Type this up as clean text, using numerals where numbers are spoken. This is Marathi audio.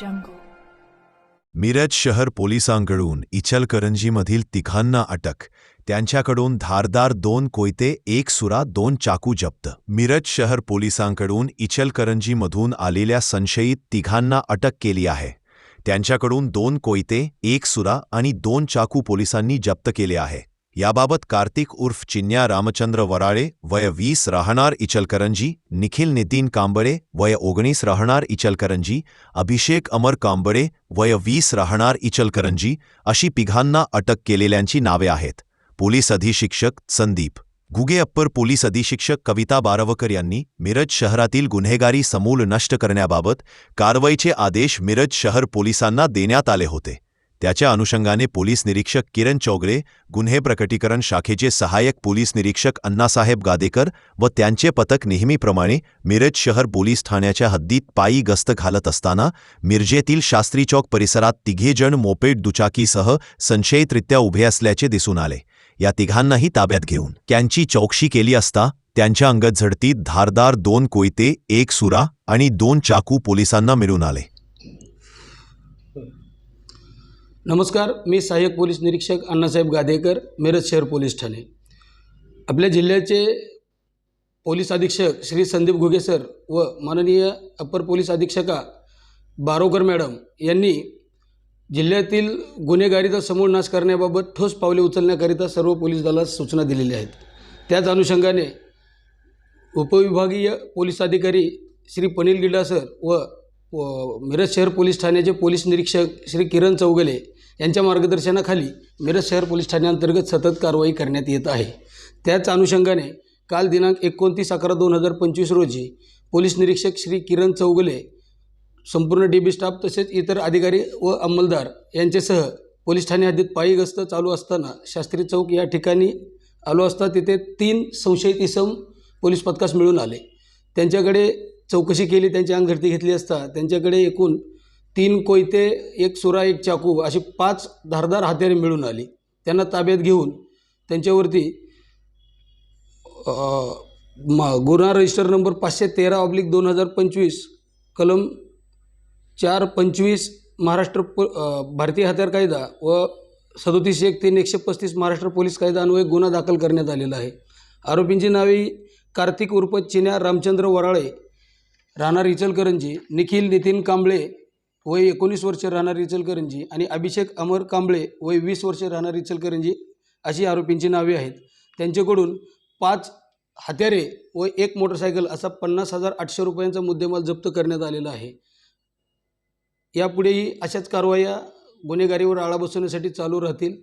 jungle. मिरज शहर पोलिसांकडून इचलकरंजीमधील तिघांना अटक, त्यांच्याकडून धारदार 2 कोयते, 1 सुरा, 2 चाकू जप्त. मिरज शहर पोलिसांकडून इचलकरंजीमधून आलेल्या संशयित तिघांना अटक केली आहे. त्यांच्याकडून 2 कोयते, 1 सुरा आणि 2 चाकू पोलिसांनी जप्त केले आहे. याबाबत कार्तिक उर्फ चिन्या रामचंद्र वराळे वय 20 राहणार इचलकरंजी, निखिल नितीन कांबळे वय 19 राहणार इचलकरंजी, अभिषेक अमर कांबळे वय 20 राहणार इचलकरंजी अशी तिघांना अटक केलेल्यांची नावे आहेत. पोलीस अधीक्षक संदीप घुगे, अप्पर पोलीस अधीक्षक कविता बारवकर यांनी मिरज शहरातील गुन्हेगारी समूल नष्ट करण्याबाबत कारवाईचे आदेश मिरज शहर पोलिसांना देण्यात आले होते. त्याच्या अनुषंगाने पोलीस निरीक्षक किरण चौगले, गुन्हे प्रकटीकरण शाखेचे सहाय्यक पोलीस निरीक्षक अण्णासाहेब गादेकर व त्यांचे पथक नेहमीप्रमाणे मिरज शहर पोलीस ठाण्याच्या हद्दीत पायी गस्त घालत असताना मिरजेतील शास्त्री चौक परिसरात तिघेजण मोपेड दुचाकीसह संशयितरित्या उभे असल्याचे दिसून आले. या तिघांनाही ताब्यात घेऊन त्यांची चौकशी केली असता त्यांच्या अंगत झडतीत धारदार 2 कोयते, 1 सुरा आणि 2 चाकू पोलिसांना मिळून आले. नमस्कार, मी सहाय्यक पोलीस निरीक्षक अण्णासाहेब गादेकर, मिरज शहर पोलीस ठाणे. आपल्या जिल्ह्याचे पोलीस अधीक्षक श्री संदीप घुगे सर व माननीय अप्पर पोलीस अधीक्षका बारवकर मॅडम यांनी जिल्ह्यातील गुन्हेगारीचा समूळ नाश करण्याबाबत ठोस पावले उचलण्याकरिता सर्व पोलीस दलास सूचना दिलेल्या आहेत. त्याच अनुषंगाने उपविभागीय पोलीस अधिकारी श्री पनील गिल्डा सर व मिरज शहर पोलीस ठाण्याचे पोलीस निरीक्षक श्री किरण चौगले यांच्या मार्गदर्शनाखाली मिरज शहर पोलीस ठाण्याअंतर्गत सतत कारवाई करण्यात येत आहे. त्याच अनुषंगाने काल दिनांक 29/11/2025 रोजी पोलीस निरीक्षक श्री किरण चौगले, संपूर्ण डीबी स्टाफ तसेच इतर अधिकारी व अंमलदार यांच्यासह पोलीस ठाणे हद्दीत पायी गस्त चालू असताना शास्त्री चौक या ठिकाणी आलो असता तिथे 3 संशयित इसम पोलीस पथकास मिळून आले. त्यांच्याकडे चौकशी केली, त्यांची अंगठती घेतली असता त्यांच्याकडे एकूण 3 कोयते, 1 सुरा, 1 चाकू अशी 5 धारदार हत्यारे मिळून आली. त्यांना ताब्यात घेऊन त्यांच्यावरती गुन्हा रजिस्टर नंबर 513/2025 कलम 425 महाराष्ट्र भारतीय हत्यार कायदा व 37(1)(3)(135) महाराष्ट्र पोलीस कायदा अन्वये गुन्हा दाखल करण्यात आलेला आहे. आरोपींची नावे कार्तिक उर्फ चिन्या रामचंद्र वराळे राहणार इचलकरंजी, निखिल नितीन कांबळे वय 19 वर्षे राहणार इचलकरंजी आणि अभिषेक अमर कांबळे वय 20 वर्षे राहणार इचलकरंजी अशी आरोपींची नावे आहेत. त्यांच्याकडून 5 हत्यारे व 1 मोटरसायकल असा 50,800 रुपयांचा मुद्देमाल जप्त करण्यात आलेला आहे. यापुढेही अशाच कारवाया गुन्हेगारीवर आळा बसवण्यासाठी चालू राहतील.